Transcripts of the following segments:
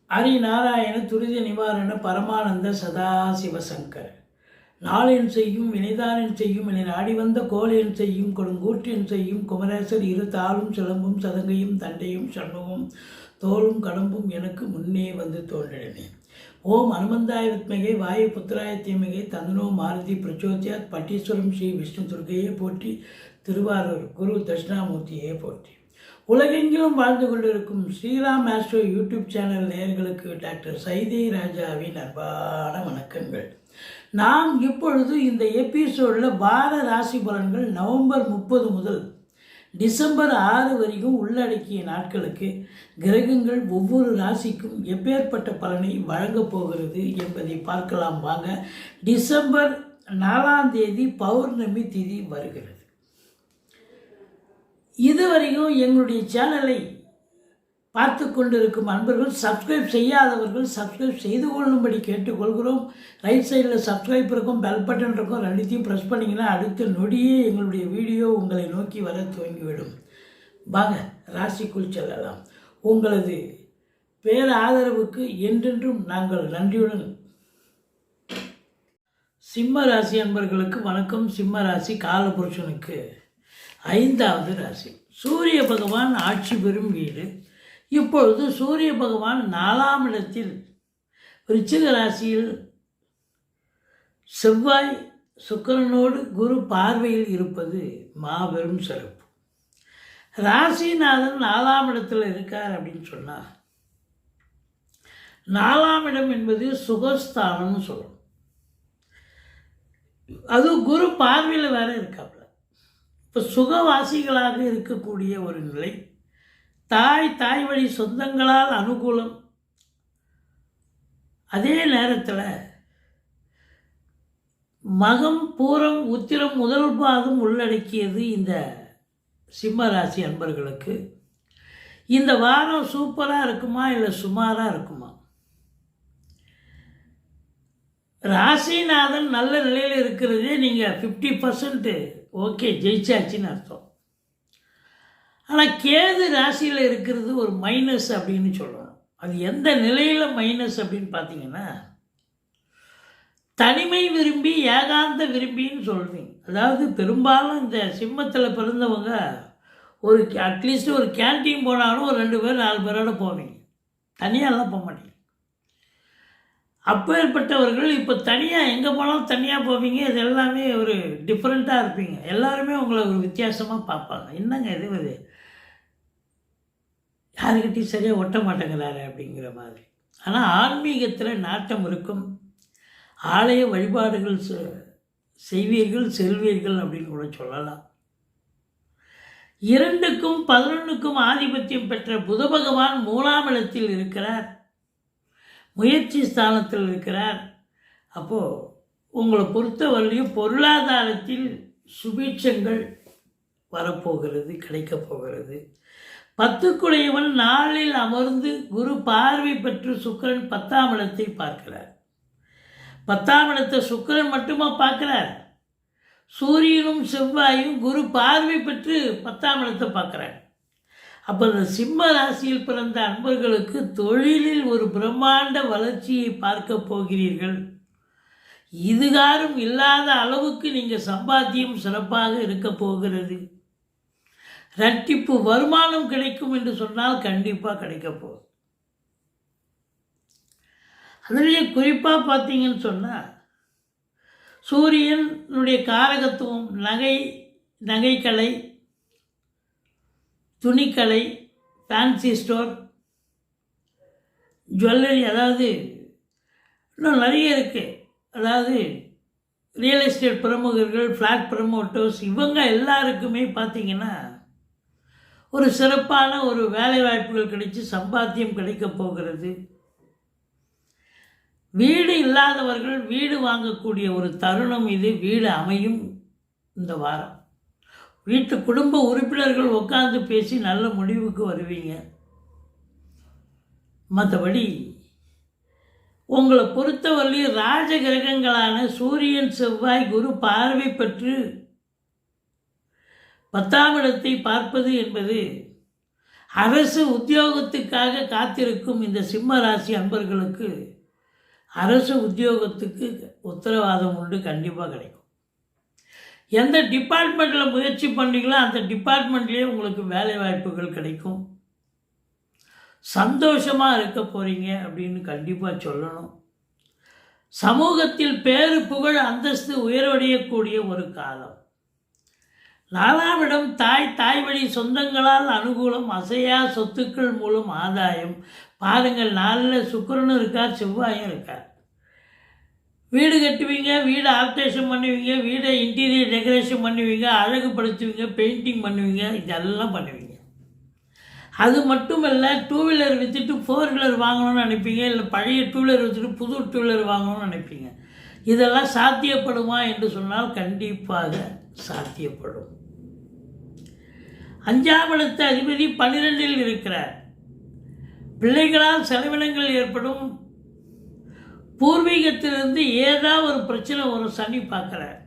ஹரிநாராயண துரித நிவாரண பரமானந்த சதாசிவசங்கர நாளென் செய்யும் வினைதானன் செய்யும் என நாடி வந்த கோலென் செய்யும் கொடுங்கூற்றென் செய்யும் குமரேசர் இரு தாளும் சிலம்பும் சதங்கையும் தண்டையும் சண்முகம் தோளும் கடம்பும் எனக்கு முன்னே வந்து தோன்றினேன். ஓம் அனுமந்தாய வித்மகே வாயு புத்திராய தீமகே தந்தனோ மாருதி பிரச்சோத்யாத் பட்டீஸ்வரம் ஸ்ரீ விஷ்ணு துர்கையே போற்றி, திருவாரூர் குரு தட்சிணாமூர்த்தியே போற்றி. உலகெங்கிலும் வாழ்ந்து கொண்டிருக்கும் ஸ்ரீராம் ஆஸ்ட்ரோ யூடியூப் சேனல் நேயர்களுக்கு டாக்டர் சைதை ராஜாவின் அன்பான வணக்கங்கள். நாம் இப்பொழுது இந்த எபிசோடில் வார ராசி பலன்கள் நவம்பர் 30 முதல் டிசம்பர் 6 வரைக்கும் உள்ளடக்கிய நாட்களுக்கு கிரகங்கள் ஒவ்வொரு ராசிக்கும் எப்பேற்பட்ட பலனை வழங்கப் போகிறது என்பதை பார்க்கலாம் வாங்க. டிசம்பர் 4 பௌர்ணமி திதி வருகிறது. இதுவரைக்கும் எங்களுடைய சேனலை பார்த்து கொண்டிருக்கும் அன்பர்கள், சப்ஸ்கிரைப் செய்யாதவர்கள் சப்ஸ்கிரைப் செய்து கொள்ளும்படி கேட்டுக்கொள்கிறோம். ரைட் சைடில் சப்ஸ்கிரைப் இருக்கும், பெல் பட்டன் இருக்கும், ரெண்டுத்தையும் ப்ரெஸ் பண்ணிங்கன்னா அடுத்த நொடியே எங்களுடைய வீடியோ உங்களை நோக்கி வர துவங்கிவிடும். வாங்க ராசிக்குள் செல்லலாம். உங்களது பேர ஆதரவுக்கு என்றென்றும் நாங்கள் நன்றியுடன். சிம்ம ராசி அன்பர்களுக்கு வணக்கம். சிம்ம ராசி காலபுருஷனுக்கு 5வது ராசி. சூரிய பகவான் ஆட்சி பெறும் வீடு. இப்பொழுது சூரிய பகவான் 4ஆம் இடத்தில் விருச்சிக ராசியில் செவ்வாய் சுக்கிரனோடு குரு பார்வையில் இருப்பது மாபெரும் சிறப்பு. ராசிநாதன் 4ஆம் இடத்தில் இருக்கார் அப்படின்னு சொன்னால், 4ஆம் இடம் என்பது சுகஸ்தானம்னு சொல்லணும். அது குரு பார்வையில் வேற இருக்காப்புல. இப்போ சுகவாசிகளாக இருக்கக்கூடிய ஒரு நிலை, தாய் வழி சொந்தங்களால் அனுகூலம். அதே நேரத்தில் மகம் பூரம் உத்திரம் முதல் பாதம் உள்ளடக்கியது இந்த சிம்ம ராசி அன்பர்களுக்கு. இந்த வாரம் சூப்பராக இருக்குமா இல்லை சுமாராக இருக்குமா? ராசிநாதன் நல்ல நிலையில் இருக்கிறதே நீங்கள் 50% ஓகே ஜெயிச்சாச்சின்னு அர்த்தம். ஆனால் கேது ராசியில் இருக்கிறது ஒரு மைனஸ் அப்படின்னு சொல்லணும். அது எந்த நிலையில் மைனஸ் அப்படின்னு பார்த்தீங்கன்னா, தனிமை விரும்பி ஏகாந்த விரும்பின்னு சொல்வீங்க. அதாவது பெரும்பாலும் இந்த சிம்மத்தில் பிறந்தவங்க ஒரு அட்லீஸ்ட் ஒரு கேன்டீன் போனாலும் ஒரு 2 பேர் 4 பேரோட போவீங்க, தனியாகலாம் போக மாட்டீங்க. அப்பேற்பட்டவர்கள் இப்போ தனியாக எங்கே போனாலும் தனியாக போவீங்க. இது எல்லாமே ஒரு டிஃப்ரெண்ட்டாக இருப்பீங்க. எல்லாருமே உங்களை ஒரு வித்தியாசமாக பார்ப்பாங்க. என்னங்க இது யாருக்கிட்டையும் சரியாக ஒட்ட மாட்டேங்கிறாரு அப்படிங்கிற மாதிரி. ஆனால் ஆன்மீகத்தில் நாட்டம் இருக்கும். ஆலய வழிபாடுகள் செய்வீர்கள், செல்வீர்கள் அப்படின்னு கூட சொல்லலாம். 2க்கும் 11க்கும் ஆதிபத்தியம் பெற்ற புத பகவான் 3ஆம் இடத்தில் இருக்கிறார், முயற்சி ஸ்தானத்தில் இருக்கிறார். அப்போது உங்களை பொறுத்தவரையிலையும் பொருளாதாரத்தில் சுபீட்சங்கள் வரப்போகிறது, கிடைக்கப் போகிறது. 10க்குடையவன் 4இல் அமர்ந்து குரு பார்வை பெற்று சுக்கிரன் 10ஆம் இடத்தை பார்க்கிறார். 10ஆம் இடத்தை சுக்கிரன் மட்டுமா பார்க்கிறார்? சூரியனும் செவ்வாயும் குரு பார்வை பெற்று 10ஆம் இடத்தை பார்க்குறார். அப்போ இந்த சிம்ம ராசியில் பிறந்த அன்பர்களுக்கு தொழிலில் ஒரு பிரம்மாண்ட வளர்ச்சியை பார்க்க போகிறீர்கள். இதுகாரும் இல்லாத அளவுக்கு நீங்கள் சம்பாத்தியம் சிறப்பாக இருக்க போகிறது. இரட்டிப்பு வருமானம் கிடைக்கும் என்று சொன்னால் கண்டிப்பாக கிடைக்க போகுது. அதுலேயே குறிப்பாக பார்த்தீங்கன்னு சொன்னால், சூரியனுடைய காரகத்துவம் நகைக்கலை, துணிக்கலை, ஃபேன்சி ஸ்டோர், ஜுவல்லரி, அதாவது இன்னும் நிறைய இருக்குது. அதாவது ரியல் எஸ்டேட் பிரமுகர்கள், ஃப்ளாட் ப்ரமோட்டர்ஸ், இவங்க எல்லாருக்குமே பார்த்திங்கன்னா ஒரு சிறப்பான ஒரு வேலை வாய்ப்புகள் கிடைச்சி சம்பாத்தியம் கிடைக்க போகிறது. வீடு இல்லாதவர்கள் வீடு வாங்கக்கூடிய ஒரு தருணம் இது. வீடு அமையும் இந்த வாரம். வீட்டு குடும்ப உறுப்பினர்கள் உட்கார்ந்து பேசி நல்ல முடிவுக்கு வருவீங்க. மற்றபடி உங்களை பொறுத்தவரையில் ராஜ கிரகங்களான சூரியன் செவ்வாய் குரு பார்வை பெற்று 10ஆம் இடத்தை பார்ப்பது என்பது அரசு உத்தியோகத்துக்காக காத்திருக்கும் இந்த சிம்ம ராசி அன்பர்களுக்கு அரசு உத்தியோகத்துக்கு உத்தரவாதம் உண்டு, கண்டிப்பாக கிடைக்கும். எந்த டிபார்ட்மெண்ட்டில் முயற்சி பண்ணுறீங்களோ அந்த டிபார்ட்மெண்ட்லேயே உங்களுக்கு வேலை வாய்ப்புகள் கிடைக்கும். சந்தோஷமாக இருக்க போகிறீங்க அப்படின்னு கண்டிப்பாக சொல்லணும். சமூகத்தில் பேரு புகழ் அந்தஸ்து உயர்வடையக்கூடிய ஒரு காலம். 4ஆம் இடம் தாய் வழி சொந்தங்களால் அனுகூலம், அசையா சொத்துக்கள் மூலம் ஆதாயம். பாருங்கள், 4ல் சுக்கிரனும் இருக்கார், செவ்வாயும் இருக்கார். வீடு கட்டுவீங்க, வீடை ஆல்ட்ரேஷன் பண்ணுவீங்க, வீடை இன்டீரியர் டெக்கரேஷன் பண்ணுவீங்க, அழகுபடுத்துவீங்க, பெயிண்டிங் பண்ணுவீங்க, இதெல்லாம் பண்ணுவீங்க. அது மட்டும் இல்லை, 2 வீலர் விற்றுட்டு 4 வீலர் வாங்கணும்னு நினைப்பீங்க, இல்லை பழைய 2 வீலர் விற்றுட்டு புது 2 வீலர் வாங்கணும்னு நினைப்பீங்க. இதெல்லாம் சாத்தியப்படுமா என்று சொன்னால் கண்டிப்பாக சாத்தியப்படும். 5ஆம் இடத்து அதிபதி 12ல் இருக்கிறார். பிள்ளைகளால் செலவினங்கள் ஏற்படும். பூர்வீகத்திலிருந்து ஏதாவது ஒரு பிரச்சனை ஒரு சனி பார்க்குறார்.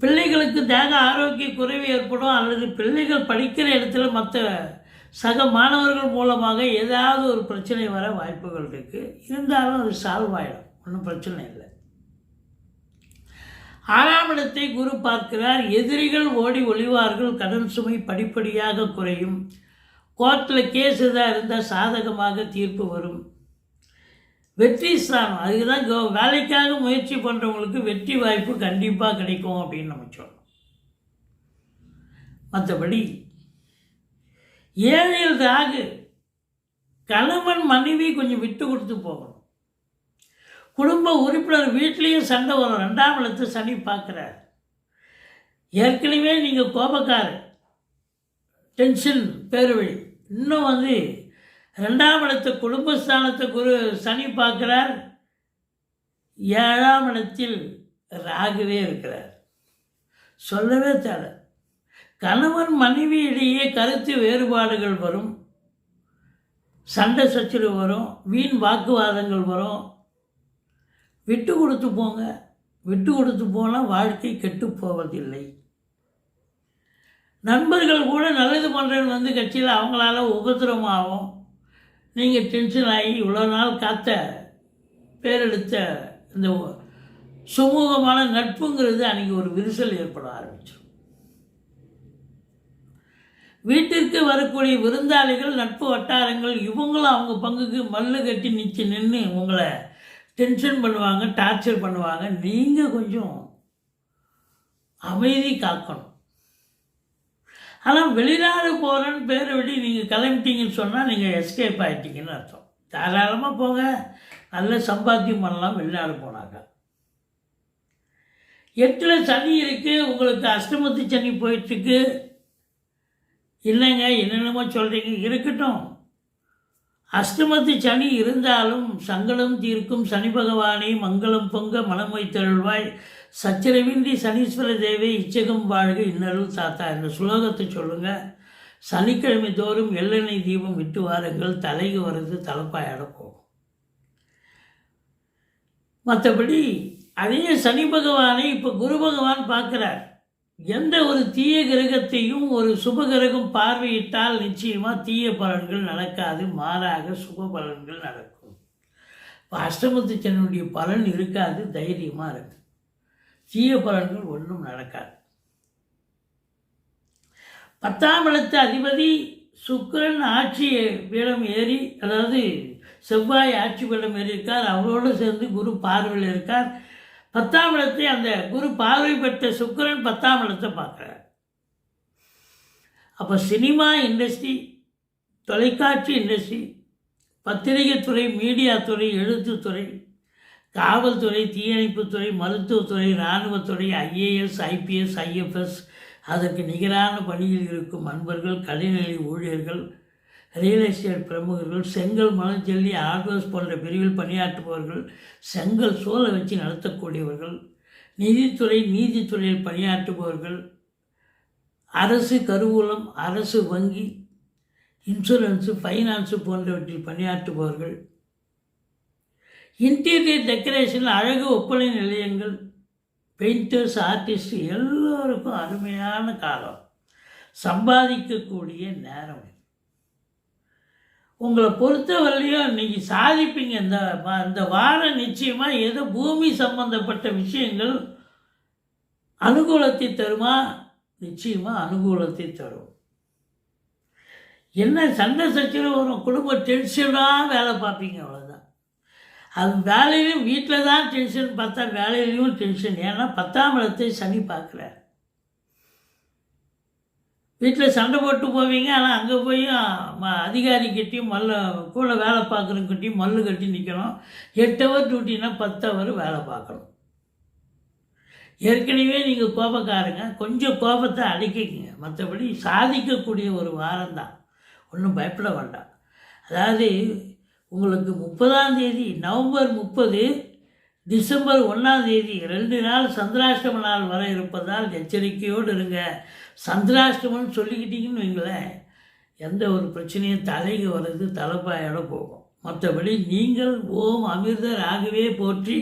பிள்ளைகளுக்கு தேக ஆரோக்கிய குறைவு ஏற்படும், அல்லது பிள்ளைகள் படிக்கிற இடத்துல மற்ற சக மாணவர்கள் மூலமாக ஏதாவது ஒரு பிரச்சனை வர வாய்ப்புகள் இருக்குது. இருந்தாலும் அது சால்வ் ஆகிடும், ஒன்றும் பிரச்சனை இல்லை. 6ஆம் இடத்தை குரு பார்க்கிறார். எதிரிகள் ஓடி ஒளிவார்கள். கடன் சுமை படிப்படியாக குறையும். கோர்ட்டில் கேஸ் எதாவது இருந்தால் சாதகமாக தீர்ப்பு வரும். வெற்றி ஸ்தானம், அதுதான் வேலைக்காக முயற்சி பண்ணுறவங்களுக்கு வெற்றி வாய்ப்பு கண்டிப்பாக கிடைக்கும் அப்படின்னு நம்ம சொல்லணும். மற்றபடி 7ல் ராகு, கணவன் மனைவி கொஞ்சம் விட்டு கொடுத்து போகணும். குடும்ப உறுப்பினர் வீட்லேயும் சண்டை வரும். 2ஆம் இடத்தை சனி பார்க்குறார். ஏற்கனவே நீங்கள் கோபக்காரர், டென்ஷன், பேருவழி. இன்னும் 2ஆம் இடத்தை குடும்பஸ்தானத்தை சனி பார்க்குறார். 7ஆம் இடத்தில் ராகுவே இருக்கிறார். சொல்லவே தேவை. கணவன் மனைவியிடையே கருத்து வேறுபாடுகள் வரும், சண்டை சச்சரவு வரும், வீண் வாக்குவாதங்கள் வரும். விட்டு கொடுத்து போங்க. விட்டு கொடுத்து போனால் வாழ்க்கை கெட்டு போவதில்லை. நண்பர்கள் கூட நல்லது பண்ணுறவங்க கட்சியில் அவங்களால உபத்திரமாகும். நீங்கள் டென்ஷன் ஆகி இவ்வளோ நாள் காத்த பேரெடுத்த இந்த சுமூகமான நட்புங்கிறது அன்றைக்கி ஒரு விரிசல் ஏற்பட ஆரம்பிச்சிடும். வீட்டிற்கு வரக்கூடிய விருந்தாளிகள், நட்பு வட்டாரங்கள், இவங்களும் அவங்க பங்குக்கு மல்லு கட்டி நின்று உங்களை டென்ஷன் பண்ணுவாங்க, டார்ச்சர் பண்ணுவாங்க. நீங்கள் கொஞ்சம் அமைதி காக்கணும். ஆனால் வெளிநாடு போகிறேன்னு பேரை விட்டு நீங்கள் கிளம்பிட்டீங்கன்னு சொன்னால் நீங்கள் எஸ்கேப் ஆகிட்டீங்கன்னு அர்த்தம். தாராளமாக போங்க, நல்ல சம்பாத்தியம் பண்ணலாம் வெளிநாடு போனாங்க. 8ல் சனி இருக்குது, உங்களுக்கு அஷ்டமத்து சனி போயிட்டுருக்கு. இல்லைங்க என்னென்னமோ சொல்கிறீங்க, இருக்கட்டும். அஷ்டமத்து சனி இருந்தாலும் சங்கடம் தீர்க்கும் சனி பகவானை மங்களம் பொங்க மனம் வைத்தருள்வாய். சச்சரவின்றி சனீஸ்வர தேவை இச்சகம் வாழ்க இன்னருள் தாத்தா என்ற சுலோகத்தை சொல்லுங்கள். சனிக்கிழமை தோறும் எள்ளெண்ணெய் தீபம் விட்டு வாருங்கள். தலைக்கு வர்றது தலைப்பாயாட போகும். மற்றபடி அதே சனி பகவானை இப்போ குரு பகவான் பார்க்குறார். எந்த ஒரு தீய கிரகத்தையும் ஒரு சுப கிரகம் பார்வையிட்டால் நிச்சயமாக தீய பலன்கள் நடக்காது, மாறாக சுப பலன்கள் நடக்கும். இப்போ அஷ்டமத்து சனியுடைய பலன் இருக்காது, தைரியமாக இருக்கு. தீய பலன்கள் ஒன்றும் நடக்காது. 10ஆம் இடத்து அதிபதி சுக்கிரன் ஆட்சி பீடம் ஏறி, அதாவது செவ்வாய் ஆட்சி பீடம் ஏறி இருக்கார். அவரோடு சேர்ந்து குரு பார்வையில் இருக்கார். 10ஆம் இடத்தை அந்த குரு பார்வை பெற்ற சுக்கிரன் 10ஆம் இடத்தை பார்க்குறார். அப்போ சினிமா இண்டஸ்ட்ரி, தொலைக்காட்சி இண்டஸ்ட்ரி, பத்திரிகை துறை, மீடியா துறை, எழுத்துத்துறை, காவல்துறை, தீயணைப்புத்துறை, மருத்துவத்துறை, இராணுவத்துறை, ஐஏஎஸ், ஐபிஎஸ், ஐஎஃப்எஸ், அதற்கு நிகரான பணியில் இருக்கும் அன்பர்கள், கலைநிலை ஊழியர்கள், ரியல் எஸ்டேட் பிரமுகர்கள், செங்கல், மணல், ஜல்லி, ஆர்டர்ஸ் போன்ற பிரிவில் பணியாற்றுபவர்கள், செங்கல் சோலை வச்சு நடத்தக்கூடியவர்கள், நிதித்துறை, நீதித்துறையில் பணியாற்றுபவர்கள், அரசு கருவூலம், அரசு வங்கி, இன்சூரன்ஸு, ஃபைனான்ஸு போன்றவற்றில் பணியாற்றுபவர்கள், இன்டீரியர் டெக்கரேஷன், அழகு ஒப்பனை நிலையங்கள், பெயிண்டர்ஸ், ஆர்டிஸ்ட், எல்லோருக்கும் அருமையான காலம். சம்பாதிக்கக்கூடிய நேரம் இது. உங்களை பொறுத்தவரையிலையும் நீங்கள் சாதிப்பீங்க. இந்த வாரம் நிச்சயமாக ஏதோ பூமி சம்பந்தப்பட்ட விஷயங்கள் அனுகூலத்தை தருமா? நிச்சயமாக அனுகூலத்தை தரும். என்ன சண்டை சச்சரவு வரும், குடும்ப டென்ஷனாக வேலை பார்ப்பீங்க, அவ்வளோதான். அது வேலையிலையும் வீட்டில் தான் டென்ஷன், பார்த்தா வேலையிலையும் டென்ஷன். ஏன்னா 10ஆம் இடத்தை சனி பார்க்குறார். வீட்டில் சண்டை போட்டு போவீங்க, ஆனால் அங்கே போய் அதிகாரி கட்டியும் கூட வேலை பார்க்குறவங்கிட்டையும் மல்லு கட்டி நிற்கணும். 8 ஹவர் டியூட்டினா 10 ஹவர் வேலை பார்க்கணும். ஏற்கனவே நீங்கள் கோபக்காரங்க, கொஞ்சம் கோபத்தை அடக்கிக்கங்க. மற்றபடி சாதிக்கக்கூடிய ஒரு வாரம் தான், ஒன்றும் பயப்பட வேண்டாம். அதாவது உங்களுக்கு 30ஆம் தேதி நவம்பர் 30, டிசம்பர் 1ஆம் தேதி 2 நாள் சந்திராஷ்டம நாள் வர இருப்பதால் எச்சரிக்கையோடு இருங்க. சந்திராஷ்டமம்னு சொல்லிக்கிட்டீங்கன்னு வைங்களேன், எந்த ஒரு பிரச்சனையும் தலைக்கு வர்றது தலைப்பாயோட போகும். மற்றபடி நீங்கள் ஓம் அமிர்த ராகவே போற்றி,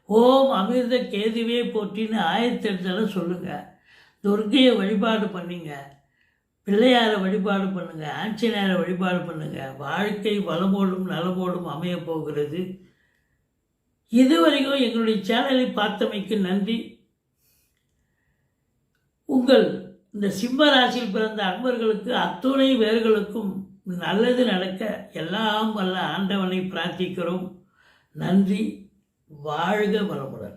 ஓம் அமிர்த கேதுவே போற்றின்னு 1008 சொல்லுங்கள். துர்க்கையை வழிபாடு பண்ணுங்க, பிள்ளையாரை வழிபாடு பண்ணுங்கள், ஆஞ்சநேயரை வழிபாடு பண்ணுங்கள். வாழ்க்கை வளமோடும் நலமோடும் அமைய போகிறது. இதுவரைக்கும் எங்களுடைய சேனலை பார்த்தமைக்கு நன்றி. உங்கள் இந்த சிம்ம ராசியில் பிறந்த அன்பர்களுக்கு அத்துணை பேர்களுக்கும் நல்லது நடக்க எல்லாம் வல்ல ஆண்டவனை பிரார்த்திக்கிறோம். நன்றி. வாழ்க வளமுடன்.